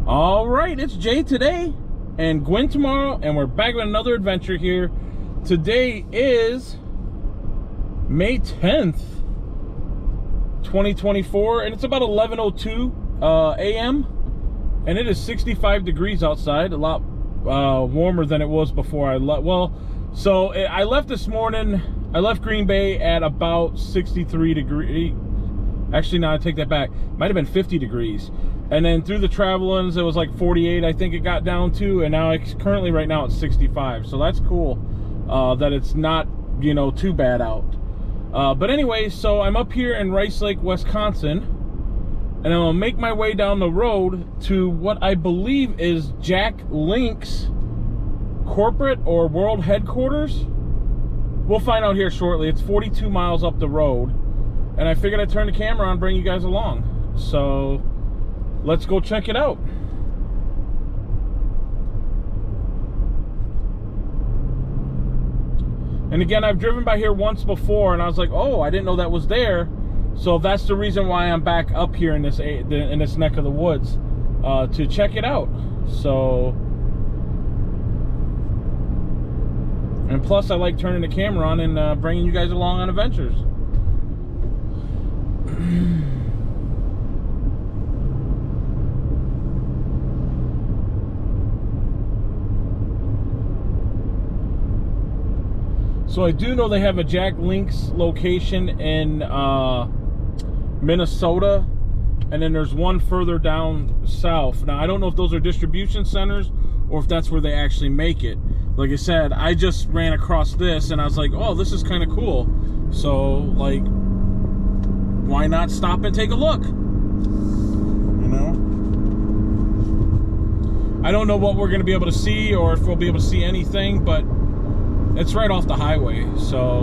All right, it's Jay today and Gwen tomorrow, and we're back with another adventure here. Today is May 10th, 2024, and it's about 11:02 a.m. and it is 65 degrees outside, a lot warmer than it was before I left. Well, so I left this morning. I left Green Bay at about 63 degrees. Actually, no, I take that back. Might have been 50 degrees. And then through the travel-ins, it was like 48, I think it got down to. And now it's currently right now it's 65. So that's cool that it's not, you know, too bad out. But anyway, so I'm up here in Rice Lake, Wisconsin. And I'm going to make my way down the road to what I believe is Jack Link's corporate or world headquarters. We'll find out here shortly. It's 42 miles up the road. And I figured I'd turn the camera on and bring you guys along. So let's go check it out. And again, I've driven by here once before and I was like, oh, I didn't know that was there. So that's the reason why I'm back up here in this neck of the woods to check it out. So, and plus I like turning the camera on and bringing you guys along on adventures. So I do know they have a Jack Link's location in Minnesota, and then there's one further down south. Now I don't know if those are distribution centers or if that's where they actually make it. Like I said, I just ran across this and I was like, oh, this is kind of cool. So like, why not stop and take a look? You know? I don't know what we're going to be able to see or if we'll be able to see anything, but it's right off the highway, so...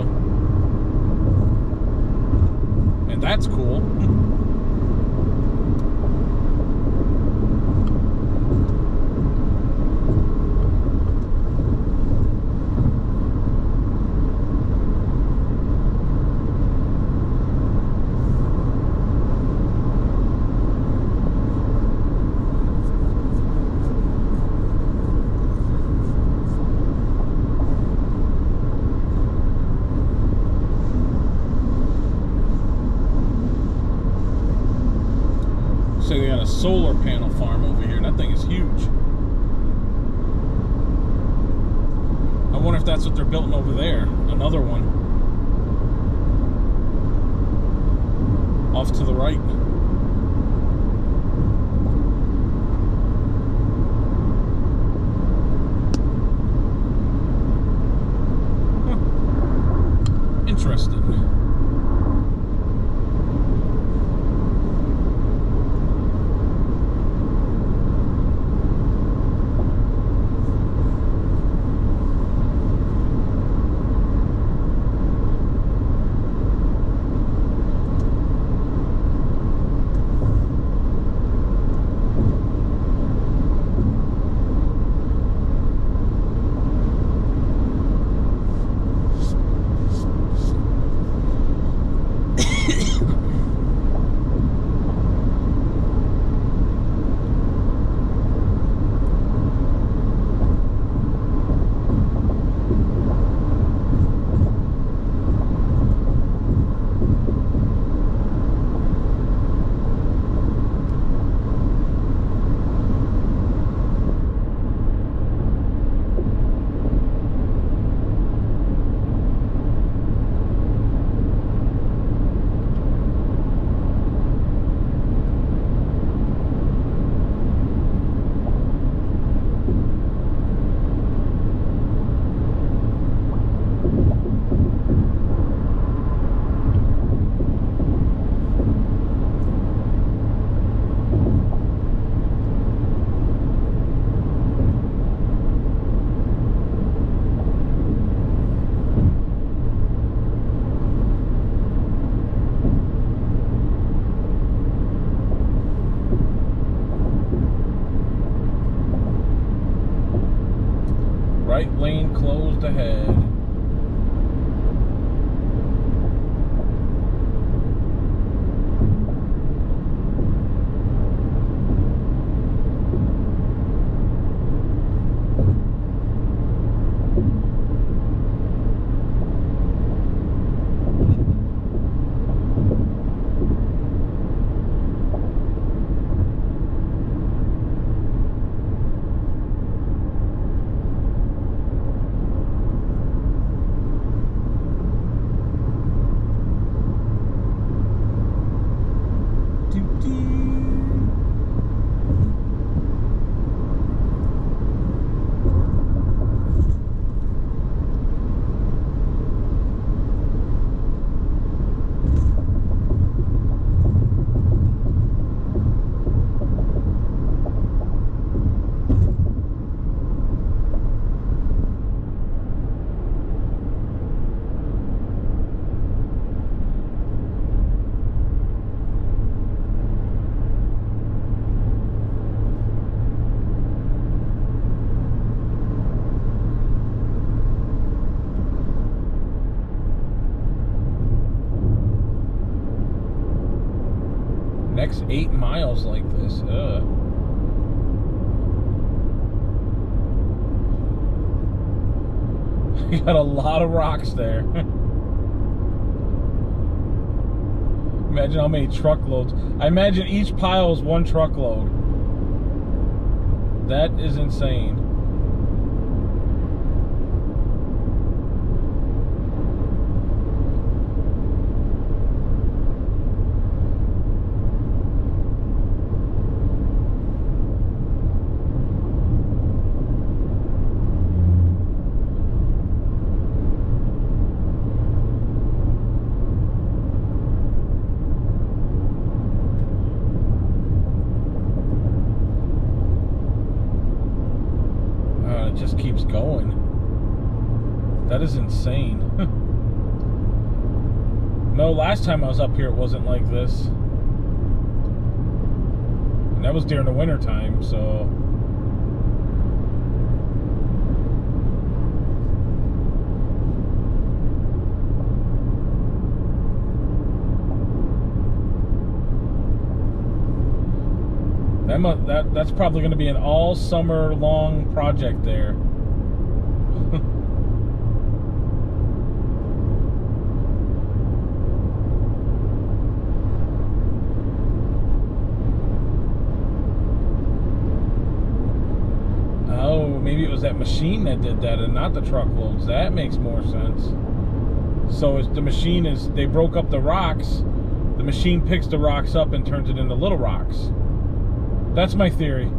And that's cool. So they got a solar panel farm over here. That thing is huge. I wonder if that's what they're building over there. Another one. Off to the right. Huh. Interesting. Right lane closed ahead. Next 8 miles like this. Ugh. You got a lot of rocks there. Imagine how many truckloads. I imagine each pile is 1 truckload. That is insane. Just keeps going. That is insane. No, last time I was up here it wasn't like this. And that was during the winter time, so that's probably going to be an all summer long project there. Oh, maybe it was that machine that did that and not the truckloads. That makes more sense. So it's the machine is, they broke up the rocks. The machine picks the rocks up and turns it into little rocks. That's my theory.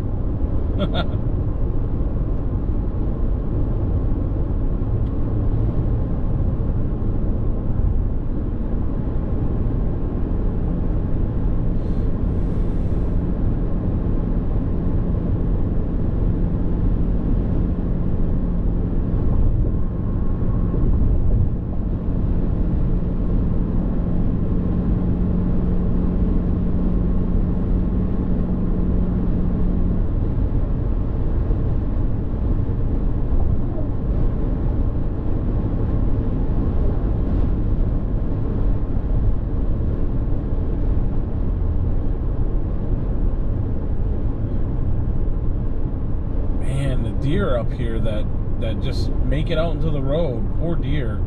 Deer up here that just make it out into the road. Poor deer.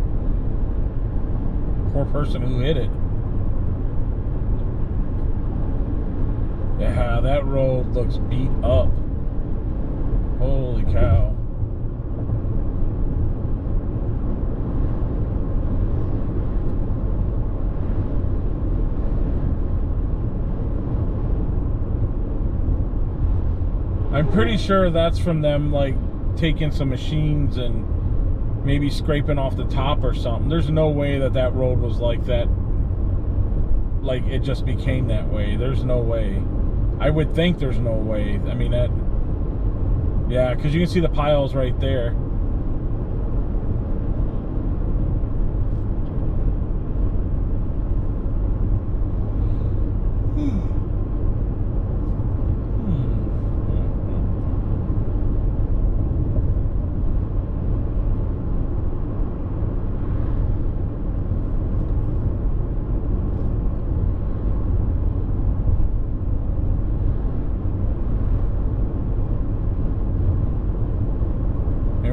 Poor person who hit it. Yeah, that road looks beat up. Holy cow. I'm pretty sure that's from them, like, taking some machines and maybe scraping off the top or something. There's no way that that road was like that. Like, it just became that way. There's no way. I would think there's no way. I mean, that... Yeah, because you can see the piles right there.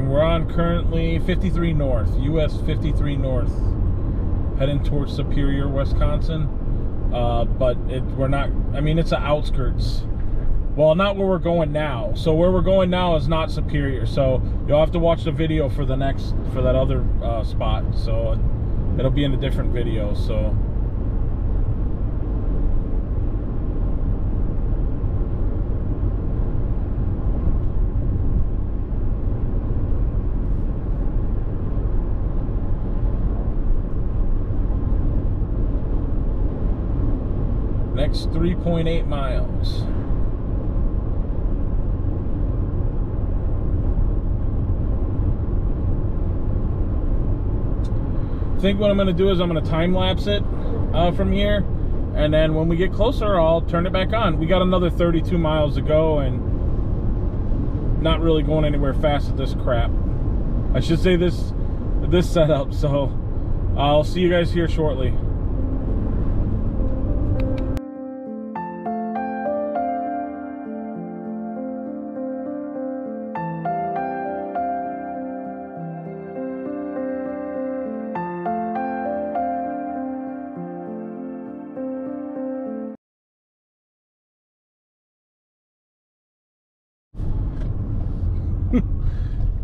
We're on currently 53 North, US 53 North, heading towards Superior, Wisconsin. But we're not, I mean, it's the outskirts. Well, not where we're going now. So where we're going now is not Superior. So you'll have to watch the video for the next, for that other spot. So it'll be in a different video, so. Next 3.8 miles. I think what I'm going to do is I'm going to time lapse it from here, and then when we get closer I'll turn it back on. We got another 32 miles to go and not really going anywhere fast with this crap. I should say this setup. So I'll see you guys here shortly.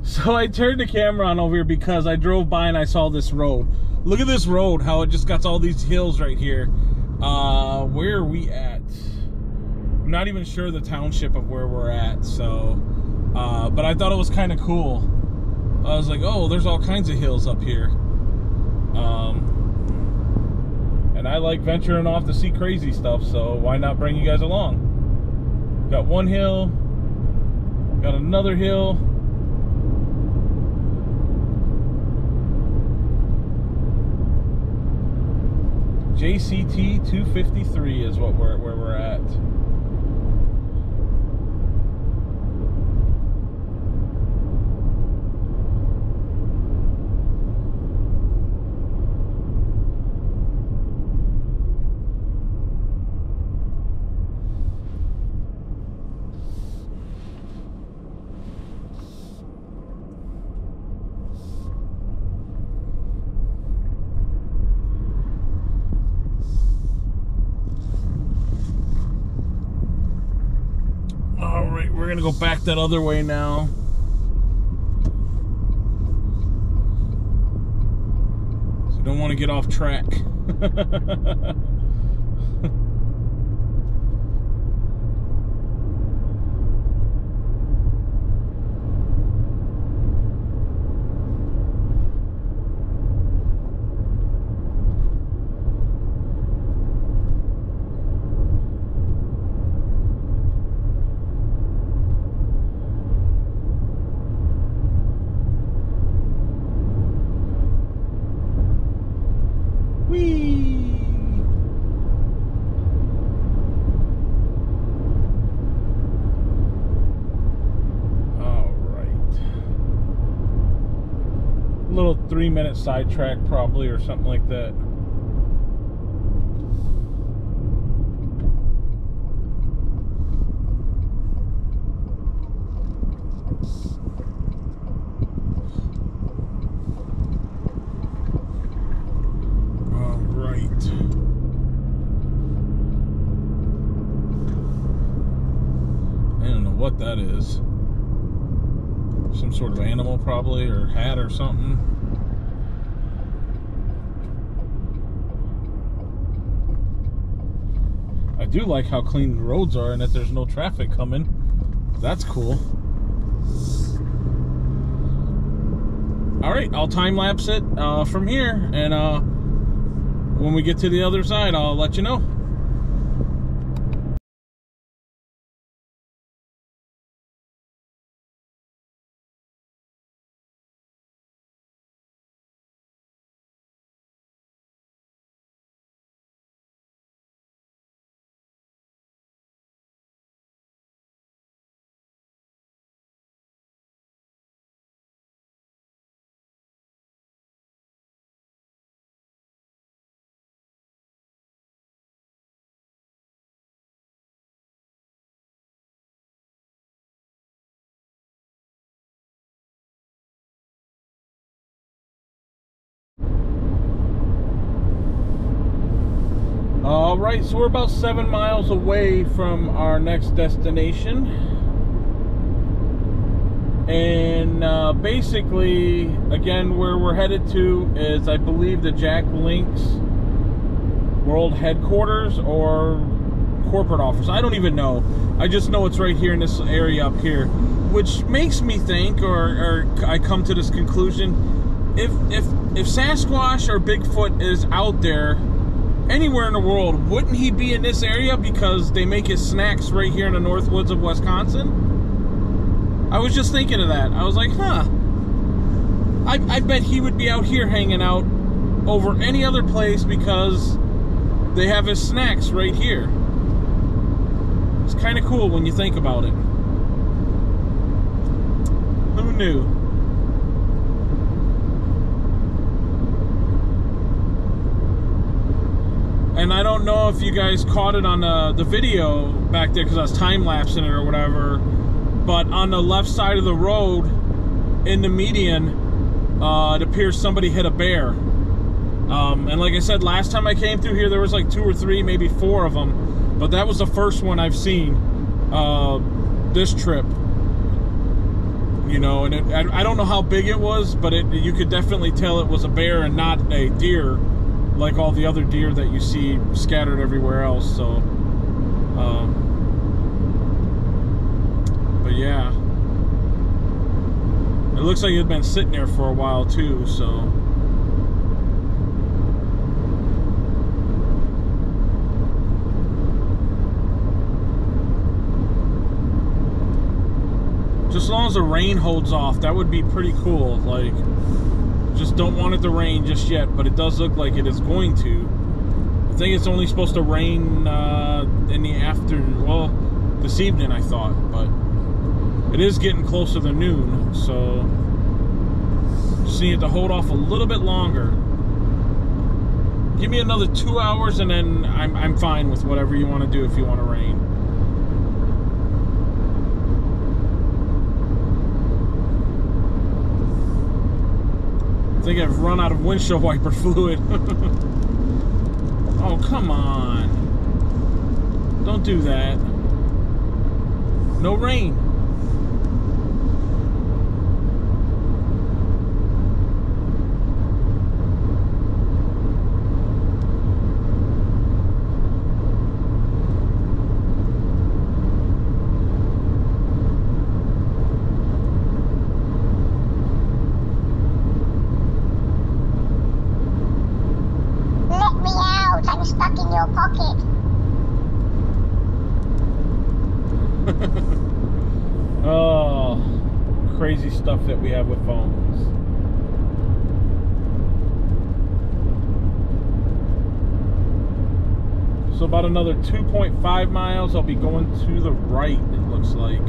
So I turned the camera on over here because I drove by and I saw this road. Look at this road, how it just got all these hills right here. Where are we at? I'm not even sure the township of where we're at, so but I thought it was kind of cool. I was like, oh, there's all kinds of hills up here. And I like venturing off to see crazy stuff, so why not bring you guys along? Got one hill, got another hill. JCT 253 is where we're at. We're gonna go back that other way now. So don't want to get off track. Little 3-minute sidetrack probably, or something like that. All right. I don't know what that is. Some sort of animal probably, or hat or something. I do like how clean the roads are and that there's no traffic coming. That's cool. Alright, I'll time lapse it from here, and when we get to the other side, I'll let you know. Alright, so we're about 7 miles away from our next destination. And basically, again, where we're headed to is, I believe, the Jack Link's world headquarters or corporate office. I don't even know. I just know it's right here in this area up here, which makes me think, or I come to this conclusion, if Sasquatch or Bigfoot is out there anywhere in the world, wouldn't he be in this area because they make his snacks right here in the North Woods of Wisconsin? I was just thinking of that. I was like, huh, I bet he would be out here hanging out over any other place because they have his snacks right here. It's kind of cool when you think about it. Who knew? And I don't know if you guys caught it on the video back there because I was time-lapsing it or whatever, but on the left side of the road in the median, it appears somebody hit a bear. And like I said, last time I came through here, there was like 2 or 3, maybe 4 of them, but that was the first one I've seen this trip. You know, and I don't know how big it was, but you could definitely tell it was a bear and not a deer, like all the other deer that you see scattered everywhere else. So, but yeah, it looks like it's been sitting there for a while too. So. Just as long as the rain holds off, that would be pretty cool. Like, just don't want it to rain just yet, but it does look like it is going to. I think it's only supposed to rain in the afternoon. Well, this evening I thought, but it is getting closer to noon, so just need to hold off a little bit longer. Give me another 2 hours, and then I'm fine with whatever you want to do if you want to rain. I think I've run out of windshield wiper fluid. Oh, come on. Don't do that. No rain. Stuck in your pocket. Oh, crazy stuff that we have with phones. So about another 2.5 miles, I'll be going to the right, it looks like.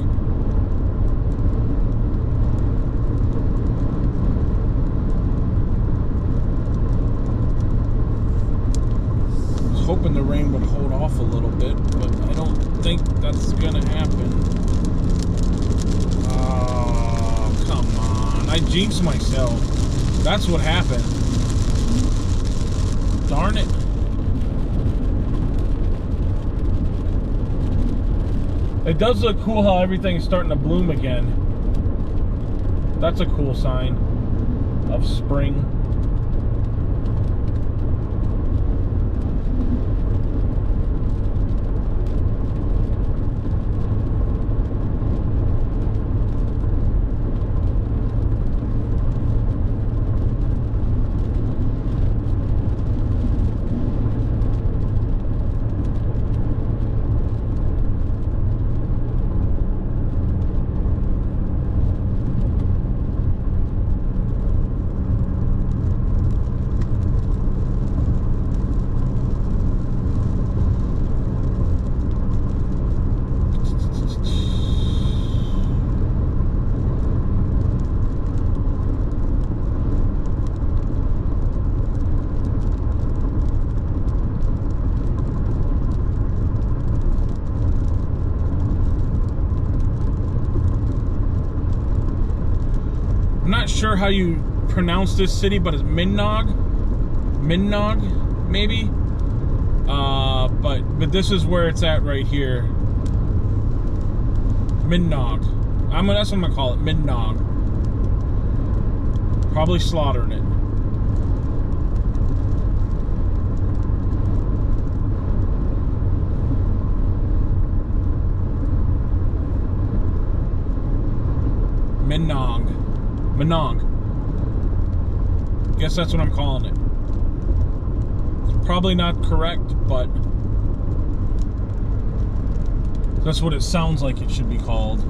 Hoping the rain would hold off a little bit, but I don't think that's gonna happen. Oh, come on. I jinxed myself. That's what happened. Darn it. It does look cool how everything's starting to bloom again. That's a cool sign of spring. Not sure how you pronounce this city, but it's Minong, maybe. But this is where it's at right here. Minong. That's what I'm gonna call it. Minong. Probably slaughtering it. Minong. Guess that's what I'm calling it. It's probably not correct, but that's what it sounds like it should be called.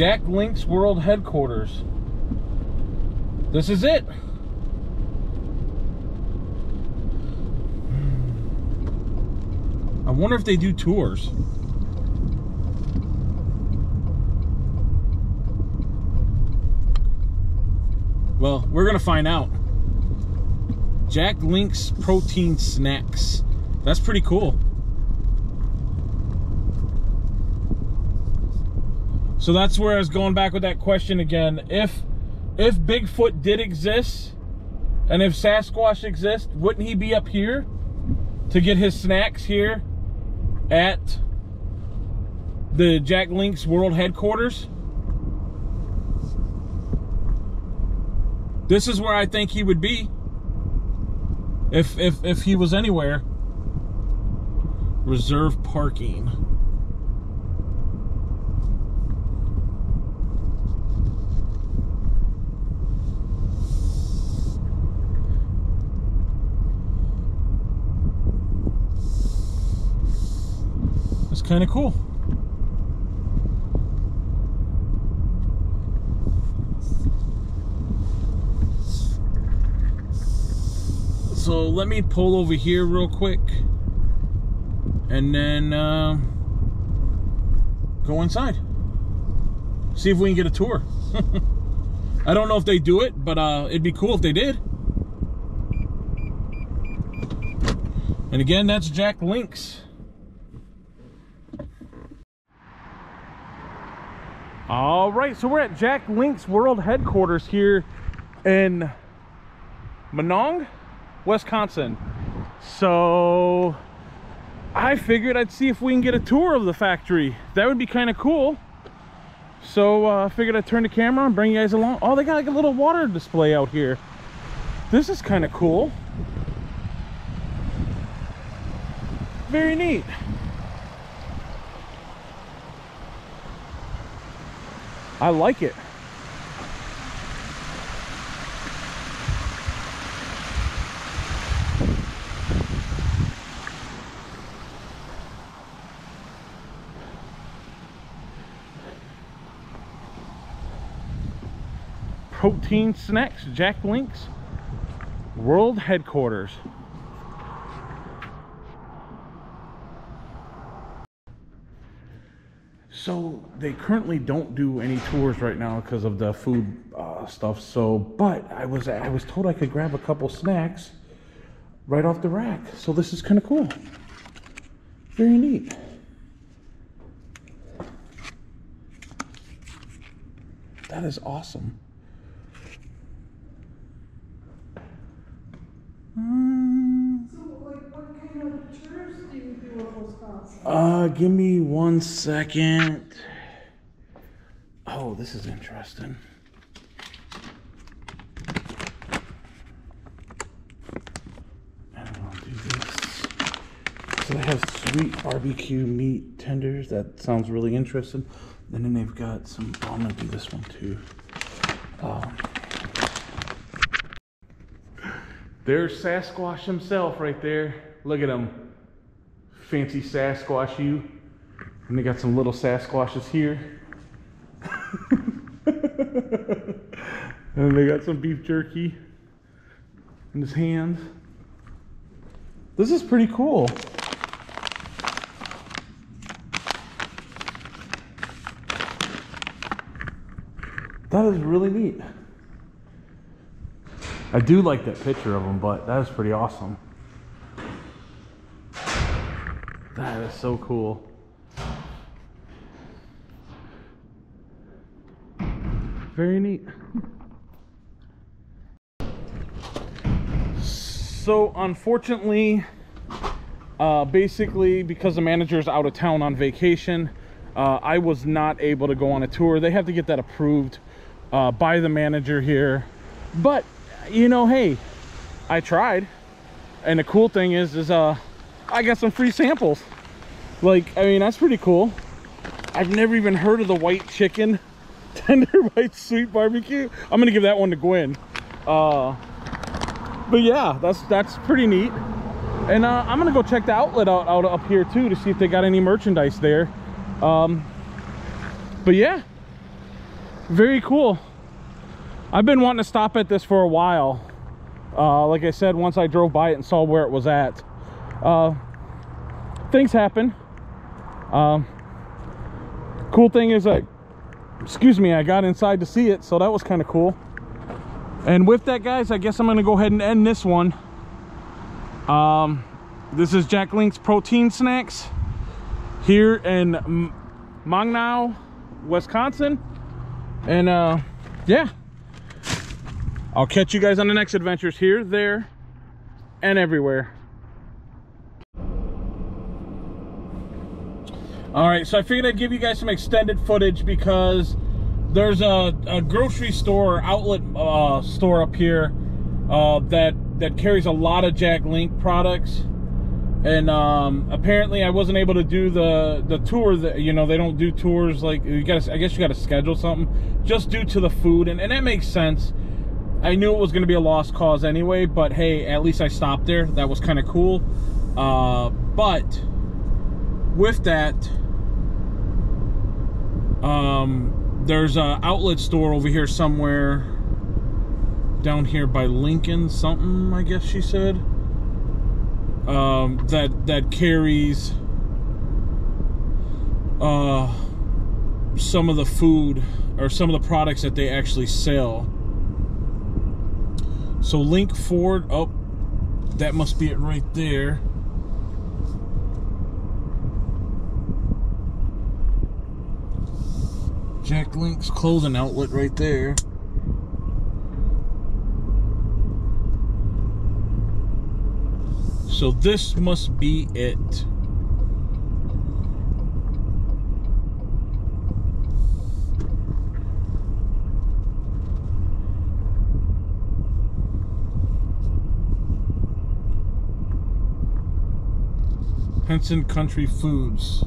Jack Link's World Headquarters. This is it. I wonder if they do tours. Well, we're gonna find out. Jack Link's protein snacks. That's pretty cool. So that's where I was going back with that question again. If Bigfoot did exist, and if Sasquatch exists, wouldn't he be up here to get his snacks here at the Jack Link's World Headquarters? This is where I think he would be if he was anywhere. Reserve parking. It's kind of cool. So let me pull over here real quick and then go inside. See if we can get a tour. I don't know if they do it, but it'd be cool if they did. And again, that's Jack Link's. All right, so we're at Jack Link's World Headquarters here in Minong, Wisconsin. So I figured I'd see if we can get a tour of the factory. That would be kind of cool. So I figured I'd turn the camera and bring you guys along. Oh, they got like a little water display out here. This is kind of cool. Very neat. I like it. Protein snacks, Jack Link's World Headquarters. So they currently don't do any tours right now because of the food stuff. So, but I was told I could grab a couple snacks right off the rack. So this is kind of cool. Very neat. That is awesome. Give me 1 second. Oh, this is interesting. I don't want to do this. So they have sweet barbecue meat tenders. That sounds really interesting. And then they've got some, oh, I'm gonna do this one too. There's Sasquatch himself right there. Look at him. Fancy Sasquatch you. And they got some little Sasquatches here. And they got some beef jerky in his hand. This is pretty cool. That is really neat. I do like that picture of him, but that is pretty awesome. That is so cool. Very neat. So unfortunately, basically because the manager is out of town on vacation, I was not able to go on a tour. They have to get that approved by the manager here. But you know, hey, I tried. And the cool thing is I got some free samples. Like, I mean, that's pretty cool. I've never even heard of the white chicken tender white sweet barbecue. I'm gonna give that one to Gwen. But yeah, that's pretty neat. And I'm gonna go check the outlet out up here too to see if they got any merchandise there. But yeah, Very cool. I've been wanting to stop at this for a while. Like I said, once I drove by it and saw where it was at. Things happen. Cool thing is I got inside to see it, so that was kind of cool. And with that, guys, I guess I'm gonna go ahead and end this one. This is Jack Link's Protein Snacks here in Minong, Wisconsin. And yeah, I'll catch you guys on the next adventures here, there, and everywhere. All right, so I figured I'd give you guys some extended footage because there's a grocery store, outlet store up here that carries a lot of Jack Link products. And apparently I wasn't able to do the tour. That, you know, they don't do tours like I guess you gotta schedule something just due to the food, and that makes sense. I knew it was gonna be a lost cause anyway, but hey, at least I stopped there. That was kind of cool. But with that, there's an outlet store over here somewhere down here by Lincoln something, I guess she said. That carries some of the food or some of the products that they actually sell. So Link Ford, oh, that must be it right there. Jack Link's clothing outlet right there. So this must be it. Henson Country Foods.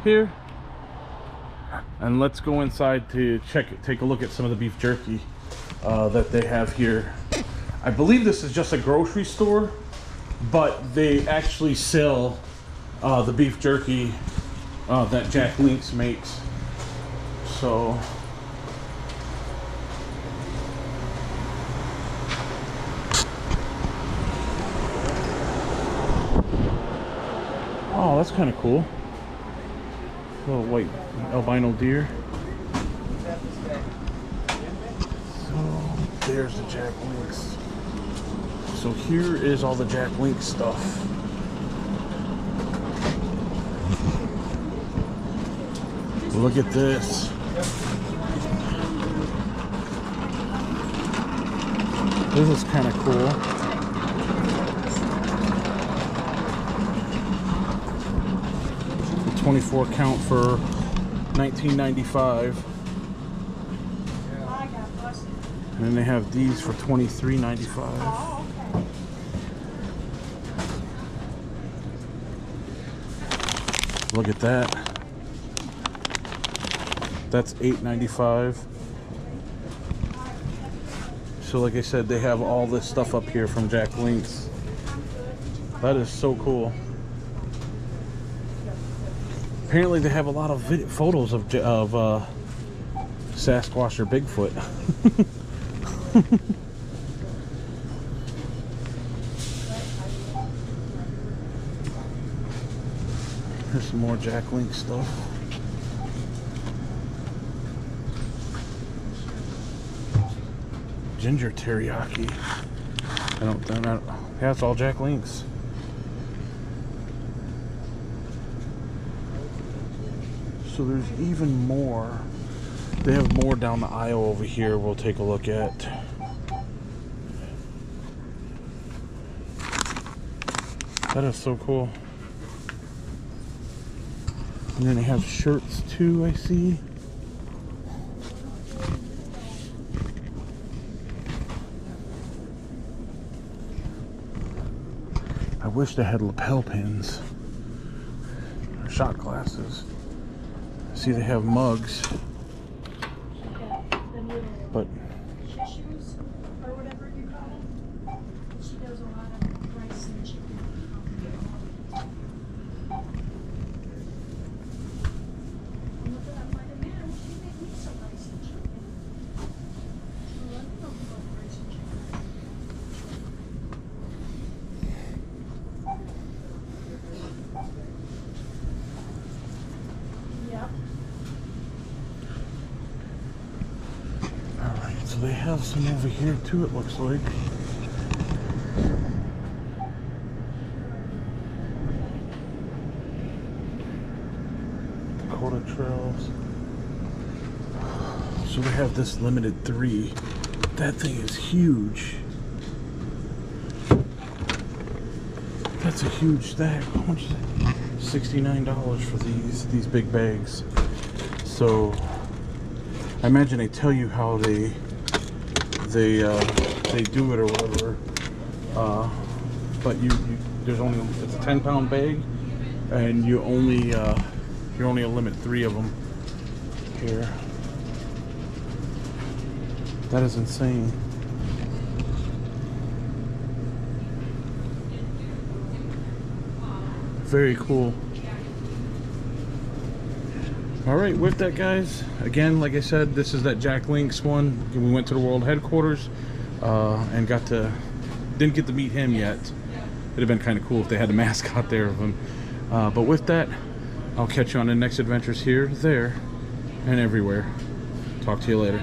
Here, and let's go inside to take a look at some of the beef jerky that they have here. I believe this is just a grocery store, but they actually sell the beef jerky that Jack Link's makes. So oh, that's kind of cool. Little white albino deer. So there's the Jack Links. So here is all the Jack Link stuff. Look at this. This is kind of cool. 24 count for $19.95. And then they have these for $23.95. Look at that. That's $8.95. So like I said, they have all this stuff up here from Jack Link's. That is so cool. Apparently they have a lot of photos of Sasquatch or Bigfoot. Here's some more Jack Link stuff. Ginger teriyaki. I don't, yeah, it's all Jack Link's. So there's even more. They have more down the aisle over here we'll take a look at. That is so cool. And then they have shirts too, I see. I wish they had lapel pins or shot glasses. See, they have mugs, but they have some over here too, it looks like. Dakota Trails. So they have this limited 3. That thing is huge. That's a huge stack. How much is it? $69 for these big bags. So I imagine they tell you how they do it or whatever. But there's only, it's a 10-pound bag, and you're only a limit 3 of them here. That is insane. Very cool. All right, with that, guys, again, like I said, this is that Jack Links one. We went to the world headquarters and didn't get to meet him yet. It'd have been kind of cool if they had a mascot there of him. But with that, I'll catch you on the next adventures here, there, and everywhere. Talk to you later.